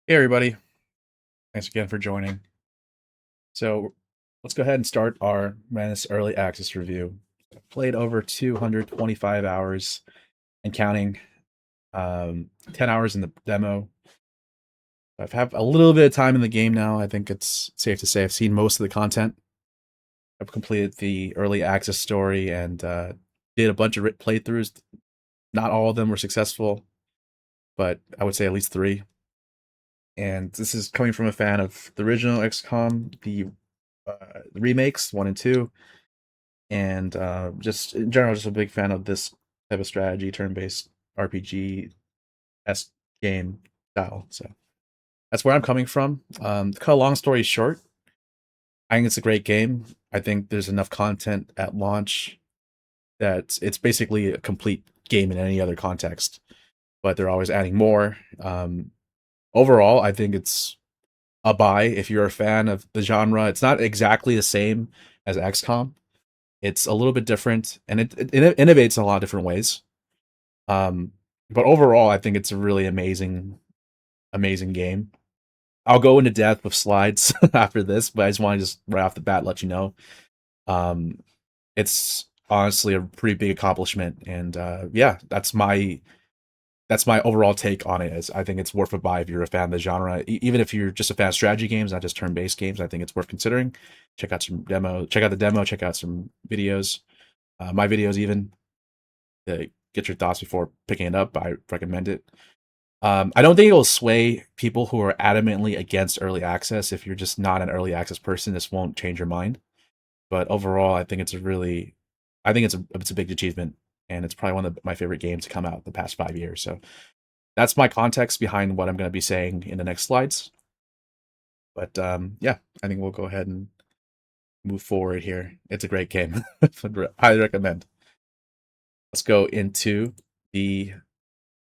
Hey everybody, thanks again for joining. So let's go ahead and start our MENACE early access review. I've played over 225 hours and counting, 10 hours in the demo. I've had a little bit of time in the game now. I think it's safe to say I've seen most of the content. I've completed the early access story and did a bunch of playthroughs. Not all of them were successful, but I would say at least three. And this is coming from a fan of the original XCOM, the remakes, one and two, and just in general, just a big fan of this type of strategy, turn-based RPG s game style. So that's where I'm coming from. To cut a long story short, I think it's a great game. I think there's enough content at launch that it's basically a complete game in any other context, but they're always adding more. Overall, I think it's a buy if you're a fan of the genre. It's not exactly the same as XCOM. It's a little bit different, and it innovates in a lot of different ways. Um, but overall, I think it's a really amazing game. I'll go into depth with slides after this, but I just want to just right off the bat let you know, um, it's honestly a pretty big accomplishment, and yeah, that's my overall take on it. Is I think it's worth a buy if you're a fan of the genre, even if you're just a fan of strategy games, not just turn-based games. I think it's worth considering. Check out the demo, check out some videos, my videos even. Get your thoughts before picking it up. I recommend it. I don't think it will sway people who are adamantly against early access. If you're just not an early access person, this won't change your mind. But overall, I think I think it's a big achievement, and it's probably one of my favorite games to come out the past 5 years. So that's my context behind what I'm going to be saying in the next slides. But yeah, I think we'll go ahead and move forward here. It's a great game. Highly recommend. Let's go into the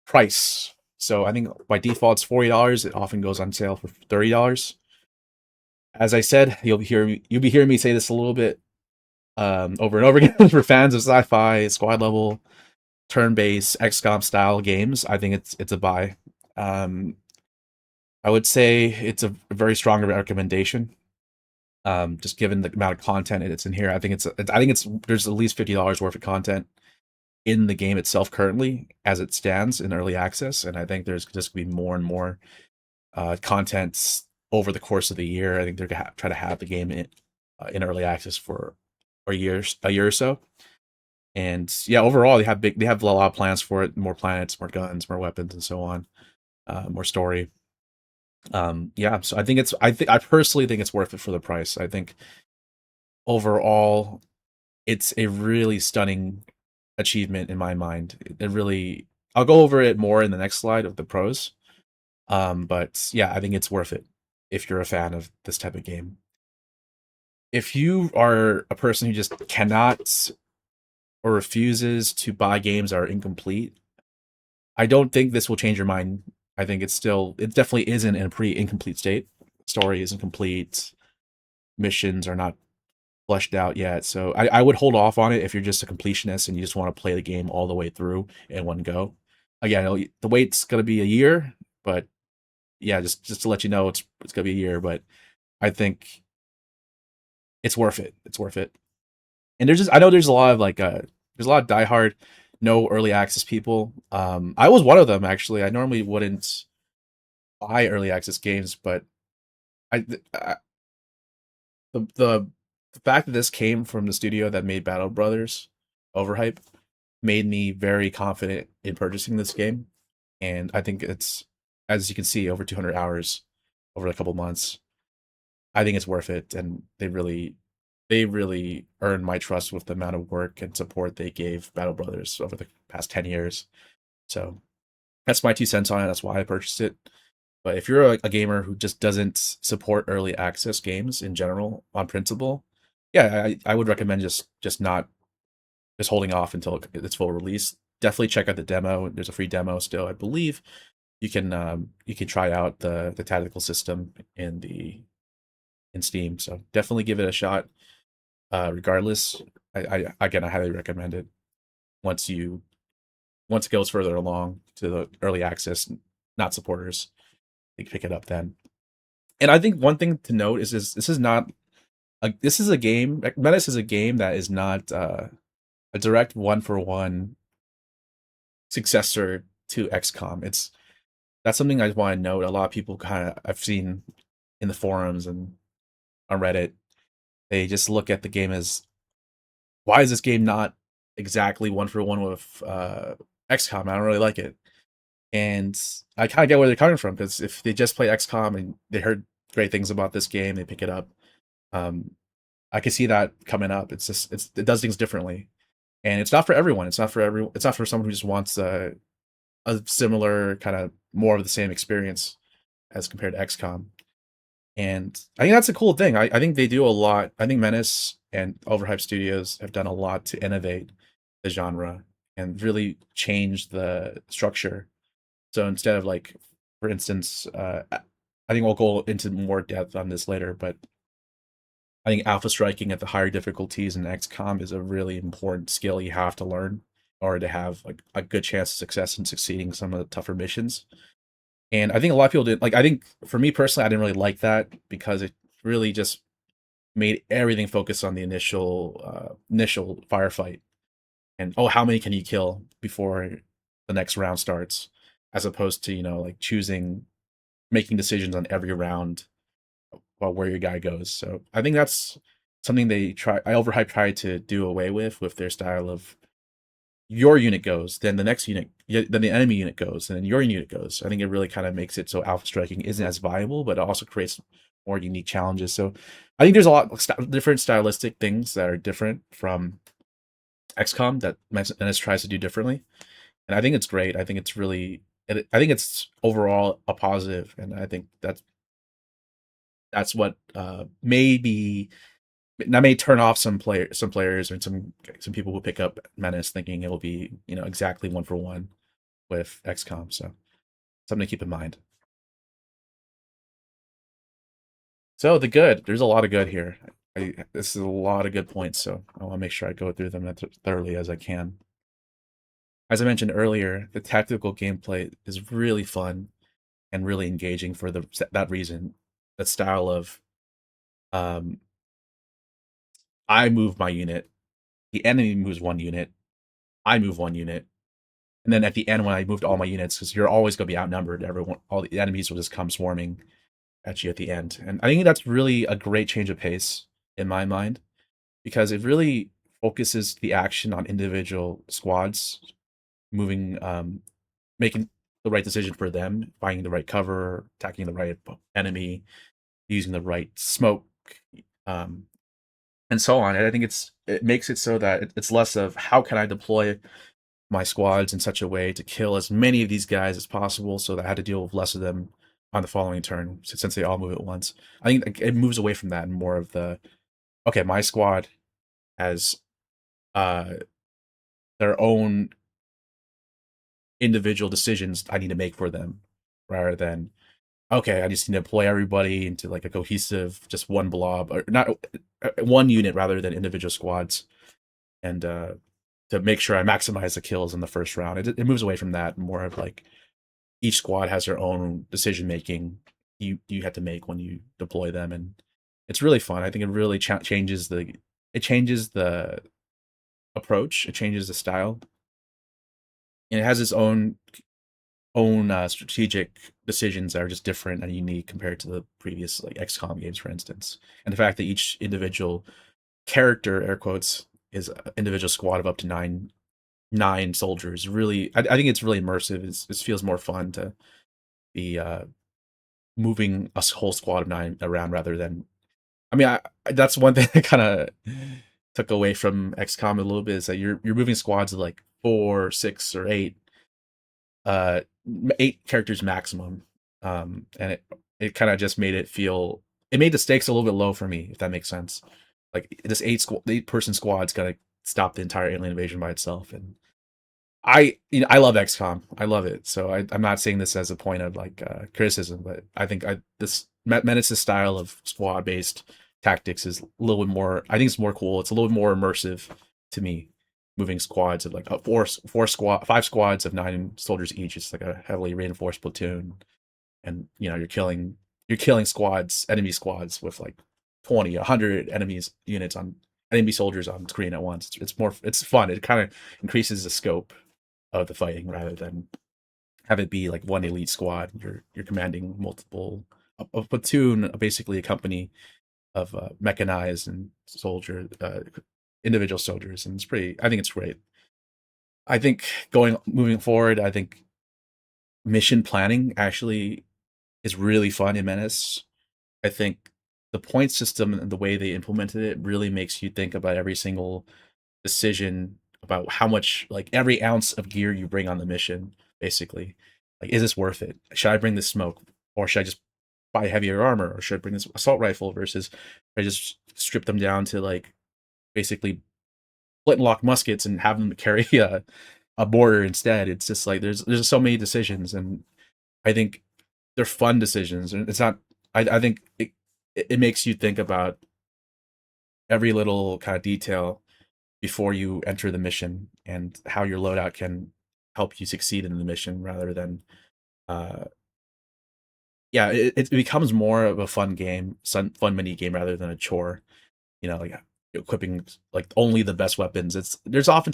price. So I think by default it's $40. It often goes on sale for $30. As I said, you'll be hearing me say this a little bit over and over again for fans of sci-fi, squad level, turn-based, XCOM style games. I think it's a buy. Um, I would say it's a very strong recommendation. Just given the amount of content it's in here, I think it's there's at least $50 worth of content in the game itself currently as it stands in early access, and I think there's just gonna be more and more content over the course of the year. I think they're gonna try to have the game in early access for a year or so. And yeah, overall they have a lot of plans for it: more planets, more guns, more weapons, and so on, more story. Yeah, so I personally think it's worth it for the price. I think overall it's a really stunning achievement in my mind. It really I'll go over it more in the next slide of the pros. But yeah, I think it's worth it if you're a fan of this type of game. If you are a person who just cannot or refuses to buy games that are incomplete, I don't think this will change your mind. I think it definitely isn't in a pretty incomplete state. Story isn't complete, missions are not fleshed out yet. So I would hold off on it if you're just a completionist and you just want to play the game all the way through in one go. Again, the wait's gonna be a year, but yeah, just to let you know, it's gonna be a year, but I think it's worth it. It's worth it. And I know there's a lot of there's a lot of diehard no early access people. I was one of them actually. I normally wouldn't buy early access games, but I the fact that this came from the studio that made Battle Brothers, Overhype, made me very confident in purchasing this game. And I think it's, as you can see, over 200 hours over a couple months. I think it's worth it, and they really earned my trust with the amount of work and support they gave Battle Brothers over the past 10 years. So that's my 2 cents on it. That's why I purchased it. But if you're a gamer who just doesn't support early access games in general on principle, yeah, I would recommend just not just holding off until it's full release. Definitely check out the demo. There's a free demo still, I believe. You can try out the tactical system in Steam. So definitely give it a shot. Regardless, I highly recommend it once you once it goes further along to the early access, not supporters. they pick it up then. And I think one thing to note is this is not this is a game. Menace is a game that is not a direct one for one successor to XCOM. It's That's something I want to note. A lot of people kind of I've seen in the forums and on Reddit, they just look at the game as, why is this game not exactly one for one with XCOM? I don't really like it. And I kind of get where they're coming from, because if they just play XCOM and they heard great things about this game, they pick it up. Um, I can see that coming up. It does things differently, and it's not for everyone. It's not for everyone. It's not for someone who just wants a similar kind of more of the same experience as compared to XCOM. And I think that's a cool thing. I think they do a lot. I think Menace and Overhype Studios have done a lot to innovate the genre and really change the structure. So instead of, like, for instance, I think we'll go into more depth on this later, but I think alpha striking at the higher difficulties in XCOM is a really important skill you have to learn in order to have like a good chance of success in succeeding some of the tougher missions. And I think a lot of people did, like, I think for me personally, I didn't really like that because it really just made everything focus on the initial firefight, and, oh, how many can you kill before the next round starts, as opposed to, like, making decisions on every round about where your guy goes. So I think that's something Overhype tried to do away with their style of, your unit goes, then the next unit, then the enemy unit goes, and then your unit goes. I think it really kind of makes it so alpha striking isn't as viable, but it also creates more unique challenges. So I think there's a lot of different stylistic things that are different from XCOM that Menace tries to do differently, and I think it's great. I think it's really, I think it's overall a positive, and I think that's what maybe that may turn off some players, and some people who pick up Menace thinking it will be, exactly one for one with XCOM. So something to keep in mind. So there's a lot of good here. This is a lot of good points, so I want to make sure I go through them as thoroughly as I can. As I mentioned earlier, the tactical gameplay is really fun and really engaging for that reason. The style of, um, I move my unit, the enemy moves one unit, I move one unit, and then at the end, when I moved all my units, because you're always going to be outnumbered, all the enemies will just come swarming at you at the end. And I think that's really a great change of pace in my mind, because it really focuses the action on individual squads moving, making the right decision for them, finding the right cover, attacking the right enemy, using the right smoke, um, and so on. And I think it makes it so that it's less of, how can I deploy my squads in such a way to kill as many of these guys as possible, so that I had to deal with less of them on the following turn, since they all move at once. I think it moves away from that and more of the, okay, my squad has uh their own individual decisions I need to make for them, rather than, okay, I just need to deploy everybody into like a cohesive, just one blob, or not, one unit rather than individual squads, and to make sure I maximize the kills in the first round. It moves away from that, more of like, each squad has their own decision making you have to make when you deploy them, and it's really fun. I think it really changes the approach, it changes the style, and it has its own strategic decisions that are just different and unique compared to the previous, like, XCOM games, for instance. And the fact that each individual character, air quotes, is an individual squad of up to nine soldiers, really, I think it's really immersive. It feels more fun to be moving a whole squad of nine around, rather than, I mean, that's one thing I kind of took away from XCOM a little bit, is that you're moving squads of like 4, 6, or 8, uh 8 characters maximum, and it kind of just it made the stakes a little bit low for me, if that makes sense. Like, this 8-person squad's gotta stop the entire alien invasion by itself, and I love XCOM. I love it. So I'm not saying this as a point of, like, criticism, but I think this Menace's style of squad based tactics is a little bit more. I think it's more cool. It's a little bit more immersive to me. Moving squads of, like, five squads of 9 soldiers each. It's like a heavily reinforced platoon, and you're killing squads, enemy squads with like 20, 100 enemies units on enemy soldiers on screen at once. It's fun. It kind of increases the scope of the fighting rather than have it be like one elite squad. You're commanding multiple a platoon, basically a company of mechanized and individual soldiers, and it's pretty. I think it's great. I think moving forward, I think mission planning actually is really fun in Menace. I think the point system and the way they implemented it really makes you think about every single decision about how much, like every ounce of gear you bring on the mission, basically. Like, is this worth it? Should I bring this smoke? Or should I just buy heavier armor? Or should I bring this assault rifle versus I just strip them down to like basically flintlock muskets and have them carry a mortar instead? It's just like there's so many decisions, and I think they're fun decisions. And it's not I think it makes you think about every little kind of detail before you enter the mission and how your loadout can help you succeed in the mission rather than uh yeah, it becomes more of a fun game, fun mini game rather than a chore. Like equipping like only the best weapons. There's often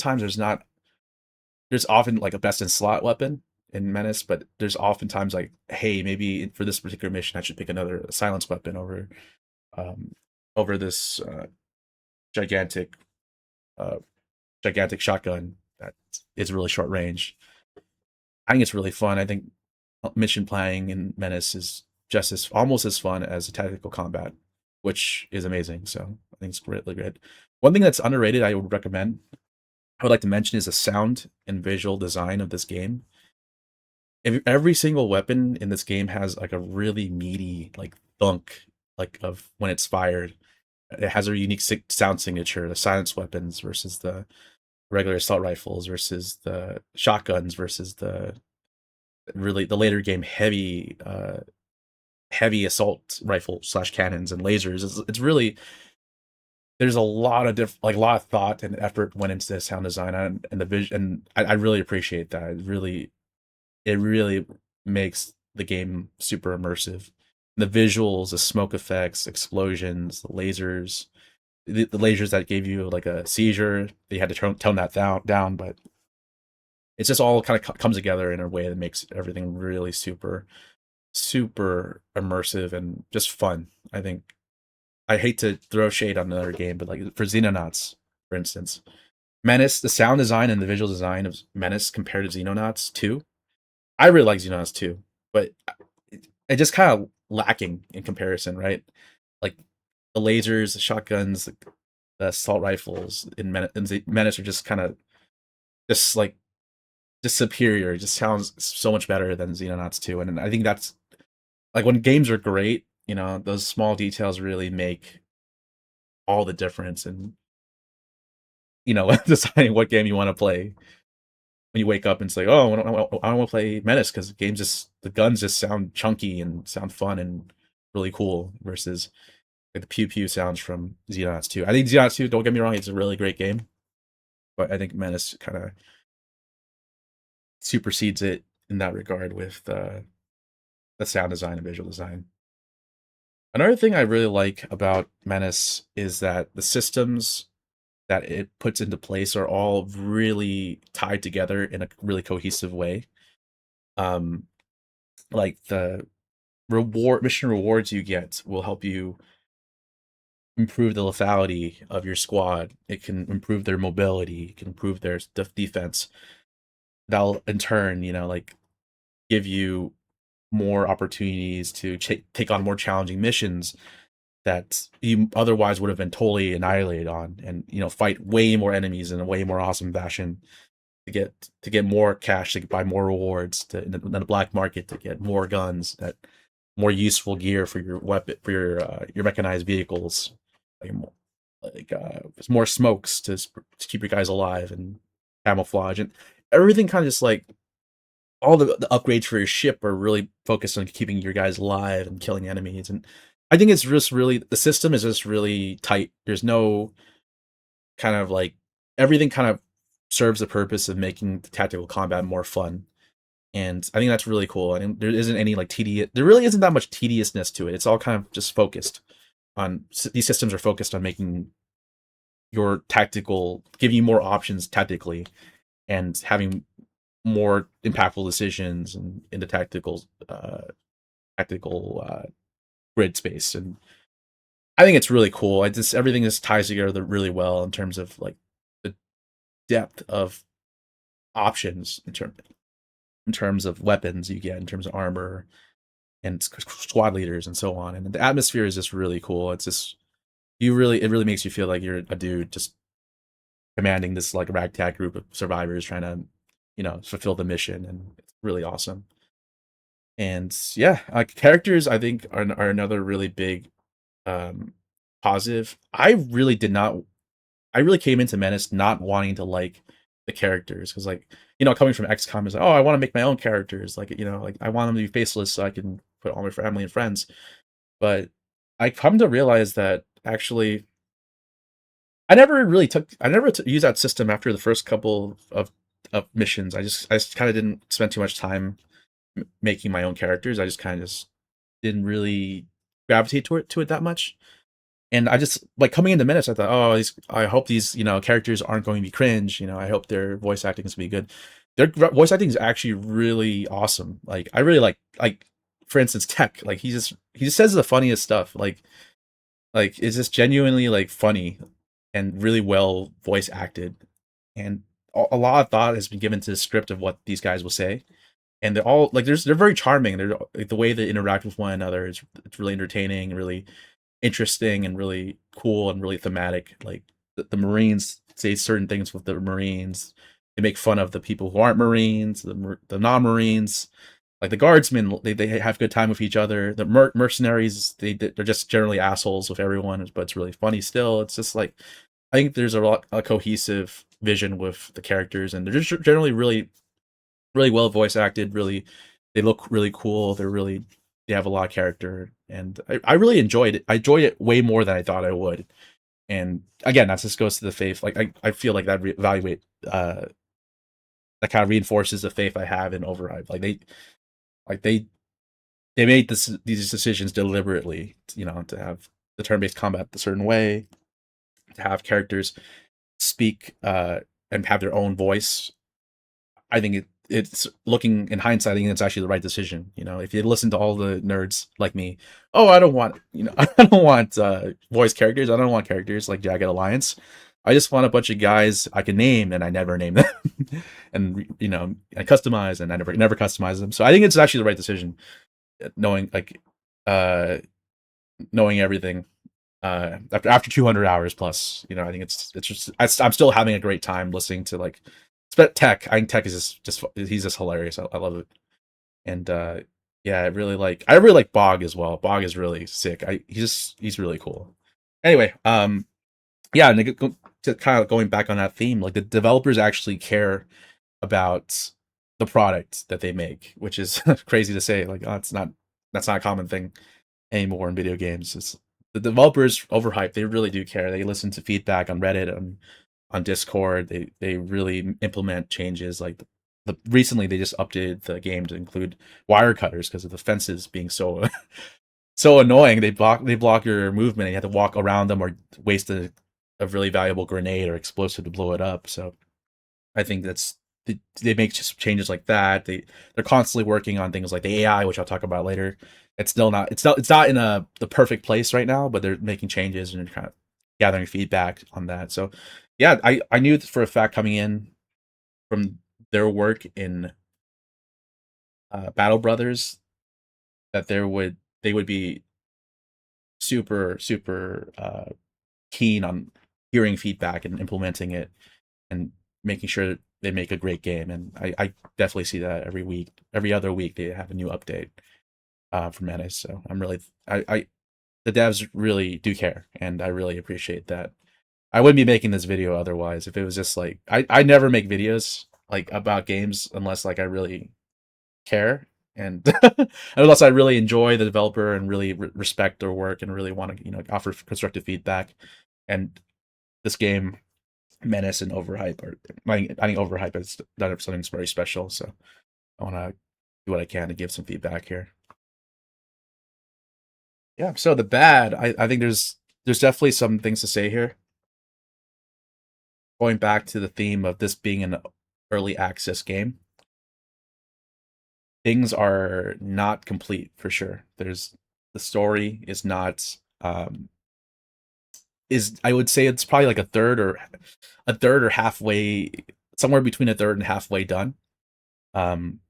like a best in slot weapon in Menace, but there's oftentimes like, hey, maybe for this particular mission I should pick another silence weapon um over this gigantic uh gigantic shotgun that is really short range. I think it's really fun. I think mission planning in Menace is just as almost as fun as tactical combat, which is amazing. So I think it's really good. One thing that's underrated I would like to mention is the sound and visual design of this game. Every single weapon in this game has like a really meaty like thunk, like of when it's fired. It has a unique sound signature. The silence weapons versus the regular assault rifles versus the shotguns versus the later game heavy assault rifle slash cannons and lasers. It's really there's a lot of like a lot of thought and effort went into the sound design and the vision, and I really appreciate that. It really makes the game super immersive. The visuals, the smoke effects, explosions, the lasers, the lasers that gave you like a seizure, they had to tone that down, but it's just all kind of comes together in a way that makes everything really super super immersive and just fun. I think I hate to throw shade on another game, but like for Xenonauts, for instance, Menace, the sound design and the visual design of Menace compared to Xenonauts 2, I really like Xenonauts 2, but it just kind of lacking in comparison, right? Like the lasers, the shotguns, the assault rifles in Menace are just kind of just like just superior. It just sounds so much better than Xenonauts 2, and I think that's like when games are great, those small details really make all the difference in deciding what game you want to play. When you wake up and say, "Oh, I don't want to play Menace because the guns just sound chunky and sound fun and really cool," versus like the pew pew sounds from Xenonauts 2. I think Xenonauts 2, don't get me wrong, it's a really great game, but I think Menace kind of supersedes it in that regard with the sound design and visual design. Another thing I really like about Menace is that the systems that it puts into place are all really tied together in a really cohesive way. Um, like the mission rewards you get will help you improve the lethality of your squad. It can improve their mobility. It can improve their defense. That'll in turn, like give you more opportunities to take on more challenging missions that you otherwise would have been totally annihilated on, and fight way more enemies in a way more awesome fashion to get more cash, to buy more rewards in the black market, to get more guns, that more useful gear for your weapon, for your mechanized vehicles, like more smokes to keep your guys alive, and camouflage, and everything kind of just like all the upgrades for your ship are really focused on keeping your guys alive and killing enemies. And I think it's just really the system is just really tight. There's no kind of like everything kind of serves the purpose of making the tactical combat more fun. and I think that's really cool. I mean, there isn't any like tedious. There really isn't that much tediousness to it. It's all kind of just focused on these systems are focused on making your tactical, giving you more options tactically, and having more impactful decisions and in the tactical grid space. And I think it's really cool. I just everything just ties together really well in terms of like the depth of options in terms of weapons you get, in terms of armor and squad leaders and so on. And the atmosphere is just really cool. It's just it really makes you feel like you're a dude just commanding this like ragtag group of survivors trying to, fulfill the mission, and it's really awesome. And yeah, like characters, I think are another really big um positive. I really came into Menace not wanting to like the characters because, like, coming from XCOM is like, oh, I want to make my own characters. Like, like I want them to be faceless so I can put all my family and friends. But I come to realize that actually, I never used that system after the first couple of missions. I just kind of didn't spend too much time making my own characters. I just kind of just didn't really gravitate to it that much. And I just like coming into minutes, I thought, oh, I hope these characters aren't going to be cringe. I hope their voice acting is going to be good. Their voice acting is actually really awesome. Like I really like for instance Tech. Like he just says the funniest stuff. Like it's just genuinely like funny and really well voice acted. And a lot of thought has been given to the script of what these guys will say. And they're all like they're very charming. They're like the way they interact with one another is it's really entertaining, really interesting, and really cool and really thematic. Like the Marines say certain things with the Marines. They make fun of the people who aren't Marines, the non-Marines. Like the guardsmen, they have good time with each other. The mercenaries, they're just generally assholes with everyone, but it's really funny still. It's just like I think there's a cohesive vision with the characters, and they're just generally really well voice acted. Really, they look really cool. They have a lot of character, and I really enjoyed it. I enjoyed it way more than I thought I would. And again, that just goes to the faith. Like I feel like that evaluate that kind of reinforces the faith I have in Overhype. Like they made these decisions deliberately. To have the turn-based combat a certain way, to have characters speak and have their own voice. I think it's looking in hindsight, I think it's actually the right decision. If you listen to all the nerds like me, oh, I don't want, I don't want voice characters. I don't want characters like Jagged Alliance. I just want a bunch of guys I can name and I never name them, and I customize and I never customize them. So I think it's actually the right decision, knowing like uh knowing everything after 200 hours plus. I think it's just I'm still having a great time listening to like Tech. I think Tech is just he's just hilarious. I love it. And yeah, I really like Bog as well. Bog is really sick. He's really cool. Anyway, yeah, and to kind of going back on that theme, like the developers actually care about the product that they make, which is crazy to say. Like, oh, that's not a common thing anymore in video games. It's the developers Overhyped. They really do care. They listen to feedback on Reddit, on Discord. They really implement changes. Like recently, they just updated the game to include wire cutters because of the fences being so so annoying. They block your movement, and you have to walk around them or waste a really valuable grenade or explosive to blow it up. So I think they make just changes like that. They're constantly working on things like the AI, which I'll talk about later. It's not in the perfect place right now, but they're making changes and kind of gathering feedback on that. So yeah, I knew for a fact coming in from their work in Battle Brothers that they would be super keen on hearing feedback and implementing it and making sure that they make a great game. And I definitely see that every week. Every other week they have a new update for Menace. So I'm really I the devs really do care, and I really appreciate that. I wouldn't be making this video otherwise if it was just like I never make videos like about games unless like I really care, and unless I really enjoy the developer and really respect their work and really want to offer constructive feedback. And this game, Menace and Overhype, I think Overhype has done something very special. So I want to do what I can to give some feedback here. Yeah. So the bad, I think there's definitely some things to say here. Going back to the theme of this being an early access game, things are not complete for sure. There's the story is not is I would say it's probably like a third or halfway, somewhere between a third and halfway done. Um,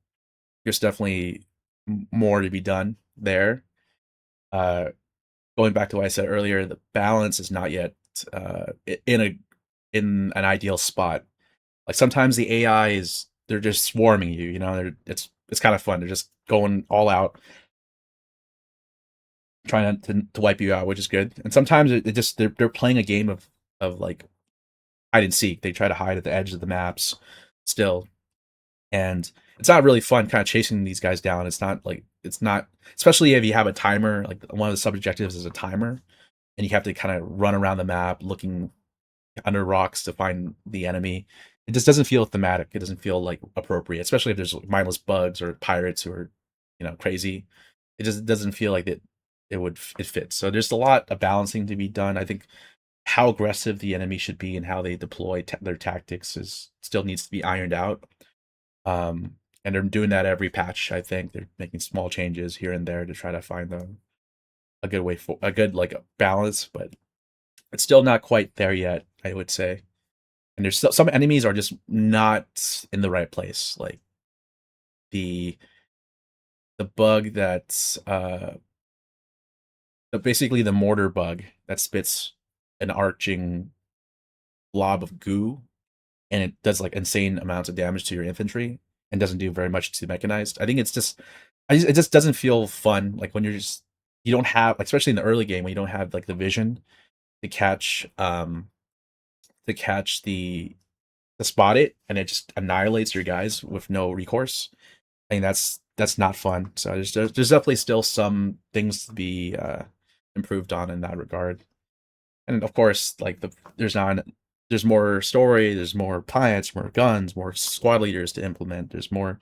there's definitely more to be done there. Uh, Going back to what I said earlier, the balance is not yet in an ideal spot. Like sometimes the AI is they're just swarming you. It's kind of fun. They're just going all out, trying to wipe you out, which is good. And sometimes it just they're playing a game of like hide and seek. They try to hide at the edge of the maps still, and it's not really fun kind of chasing these guys down. It's not, especially if you have a timer. Like one of the sub objectives is a timer, and you have to kind of run around the map looking under rocks to find the enemy. It just doesn't feel thematic. It doesn't feel like appropriate, especially if there's mindless bugs or pirates who are, crazy. It just doesn't feel like it fits. So there's a lot of balancing to be done. I think how aggressive the enemy should be and how they deploy their tactics is still needs to be ironed out. And they're doing that every patch. I think they're making small changes here and there to try to find a good way for a good like balance, but it's still not quite there yet, I would say. And there's still, some enemies are just not in the right place. Like the the bug that's basically the mortar bug that spits an arching blob of goo, and it does like insane amounts of damage to your infantry and doesn't do very much to mechanized. I think it just doesn't feel fun. Like when you don't have, like, especially in the early game when you don't have like the vision to catch the to spot it, and it just annihilates your guys with no recourse. I mean, that's not fun. So there's definitely still some things to be improved on in that regard. And of course, like there's more story, there's more pilots, more guns, more squad leaders to implement. There's more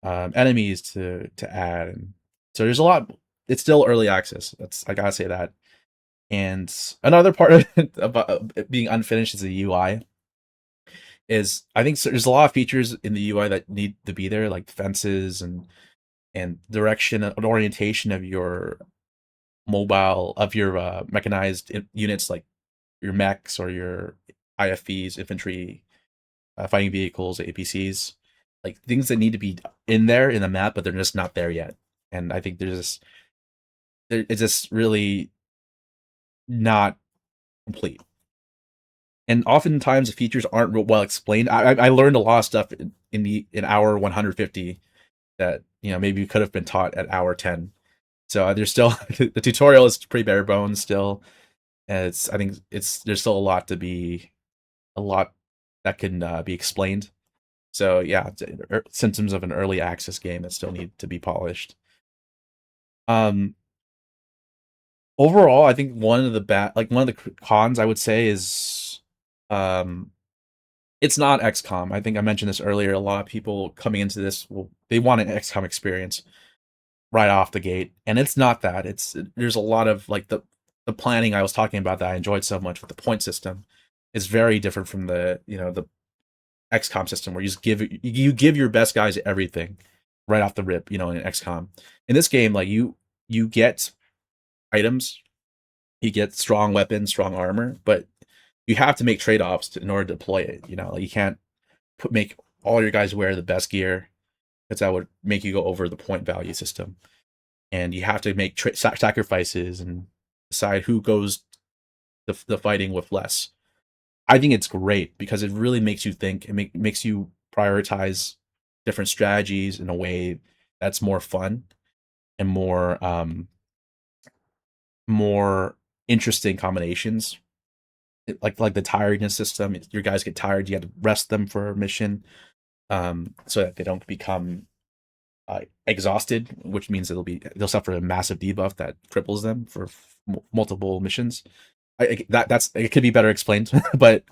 enemies to add, and so there's a lot. It's still early access. That's, I gotta say that. And another part of it about it being unfinished is the UI. Is I think there's a lot of features in the UI that need to be there, like fences and direction and orientation of your mechanized units, like your mechs or your IFVs, infantry, fighting vehicles, APCs, like things that need to be in there in the map, but they're just not there yet. And I think it's just really not complete. And oftentimes the features aren't real well explained. I learned a lot of stuff in hour 150 that maybe could have been taught at hour 10. So there's still the tutorial is pretty bare bones still, and I think there's still a lot that can be explained. So yeah, symptoms of an early access game that still need to be polished. Um, Overall, I think one of the cons I would say is, um, it's not XCOM. I think I mentioned this earlier. A lot of people coming into this they want an XCOM experience right off the gate, and it's not that. There's a lot of like the planning I was talking about that I enjoyed so much with the point system is very different from the XCOM system where you give your best guys everything right off the rip, in XCOM. In this game, like you get items, you get strong weapons, strong armor, but you have to make trade-offs in order to deploy it. Like you can't make all your guys wear the best gear, because that would make you go over the point value system. And you have to make sacrifices and decide who goes the fighting with less. I think it's great because it really makes you think. Makes you prioritize different strategies in a way that's more fun and more interesting combinations. Like the tiredness system. Your guys get tired. You have to rest them for a mission, so that they don't become exhausted, which means they'll suffer a massive debuff that cripples them for multiple missions. That's it could be better explained, but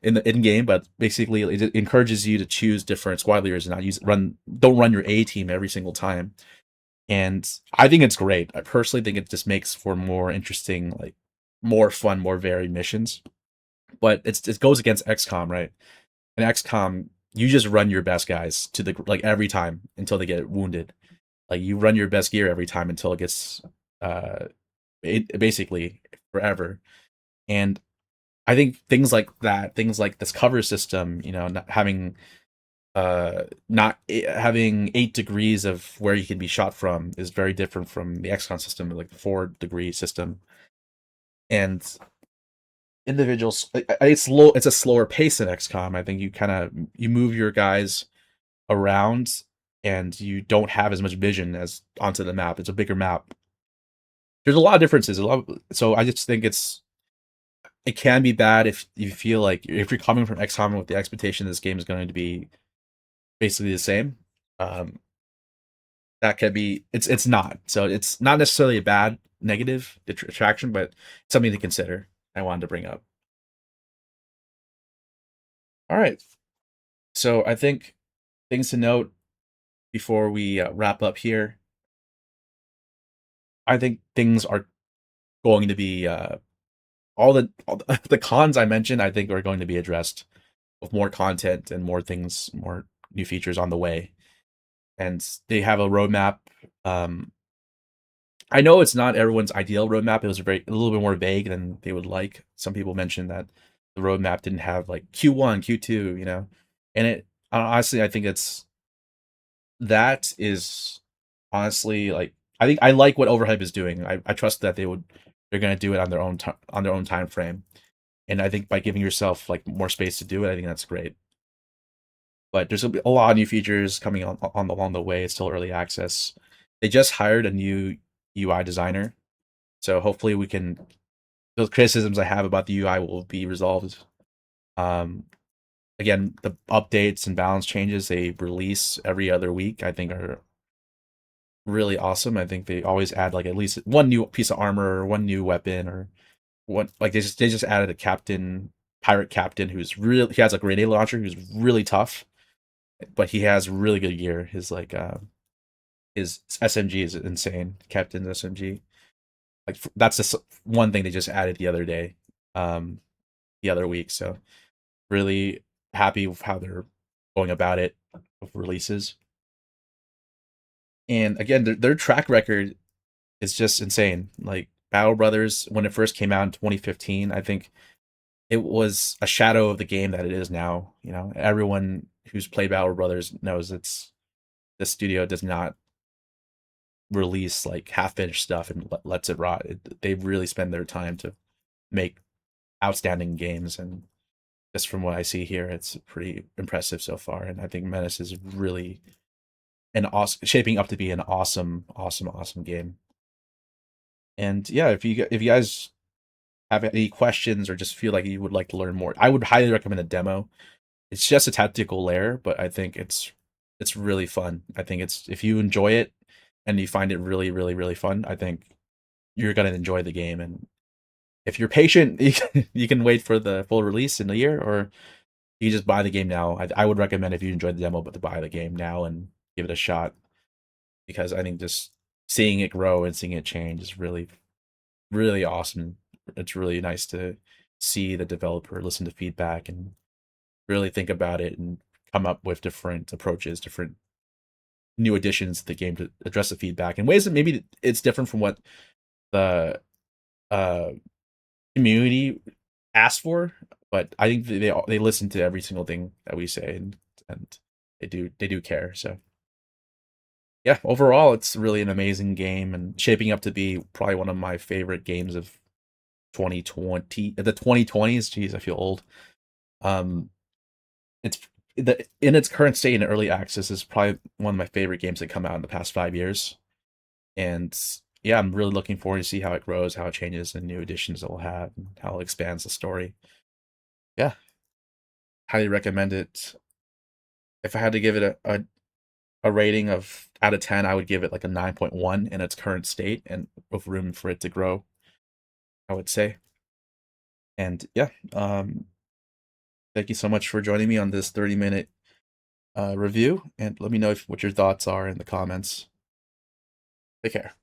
in the in game, but basically it encourages you to choose different squad leaders and not use run don't run your A team every single time. And I think it's great. I personally think it just makes for more interesting, like more fun, more varied missions. But it goes against XCOM, right? And XCOM, you just run your best guys to the like every time until they get wounded. Like you run your best gear every time until it gets uh basically forever. And I think things like that, things like this cover system, not having having 8 degrees of where you can be shot from is very different from the XCOM system, like the 4 degree system. And individuals, it's low. It's a slower pace in XCOM. I think you move your guys around, and you don't have as much vision as onto the map. It's a bigger map. There's a lot of differences. So I just think it can be bad if you feel like if you're coming from XCOM with the expectation this game is going to be basically the same. Um, that could be it's not. So it's not necessarily a bad negative attraction, but something to consider. I wanted to bring up. All right. So I think things to note before we wrap up here. I think things are going to be all the cons I mentioned. I think are going to be addressed with more content and more things, more new features on the way. And they have a roadmap. Um, I know it's not everyone's ideal roadmap. It was a little bit more vague than they would like. Some people mentioned that the roadmap didn't have like Q1, Q2, and it honestly, I think that is honestly like I think I like what Overhype is doing. I trust that they're gonna do it on on their own time frame, and I think by giving yourself like more space to do it, I think that's great. But there's gonna be a lot of new features coming along the way. It's still early access. They just hired a new UI designer, so hopefully we can those criticisms I have about the UI will be resolved. Um, Again, the updates and balance changes they release every other week, I think, are really awesome. I think they always add like at least one new piece of armor or one new weapon or one like they just added a pirate captain who's really he has a grenade launcher who's really tough, but he has really good gear. His SMG is insane. Captain's SMG. Like that's just one thing they just added the other day, um, the other week. So really happy with how they're going about it with releases. And again, their track record is just insane. Like Battle Brothers, when it first came out in 2015, I think it was a shadow of the game that it is now. Everyone who's played Battle Brothers knows the studio does not release like half finished stuff and lets it rot. They really spend their time to make outstanding games, and just from what I see here, it's pretty impressive so far. And I think Menace is really an awesome, shaping up to be an awesome, awesome, awesome game. And yeah, if you guys have any questions or just feel like you would like to learn more, I would highly recommend the demo. It's just a tactical layer, but I think it's really fun. I think it's if you enjoy it and you find it really, really, really fun, I think you're gonna enjoy the game. And if you're patient, you can wait for the full release in a year, or you just buy the game now. I would recommend if you enjoyed the demo, but to buy the game now and give it a shot because I think just seeing it grow and seeing it change is really, really awesome. It's really nice to see the developer listen to feedback and really think about it and come up with different approaches, different new additions to the game to address the feedback in ways that maybe it's different from what the uh, community asked for. But I think they listen to every single thing that we say, and they do care. So yeah, overall, it's really an amazing game and shaping up to be probably one of my favorite games of 2020. The 2020s, geez, I feel old. Um, it's in its current state in early access is probably one of my favorite games that come out in the past 5 years. And yeah, I'm really looking forward to see how it grows, how it changes, and new additions it will have, and how it expands the story. Yeah, highly recommend it. If I had to give it a rating of out of 10, I would give it like a 9.1 in its current state and with room for it to grow, I would say. And yeah, thank you so much for joining me on this 30-minute review, and let me know what your thoughts are in the comments. Take care.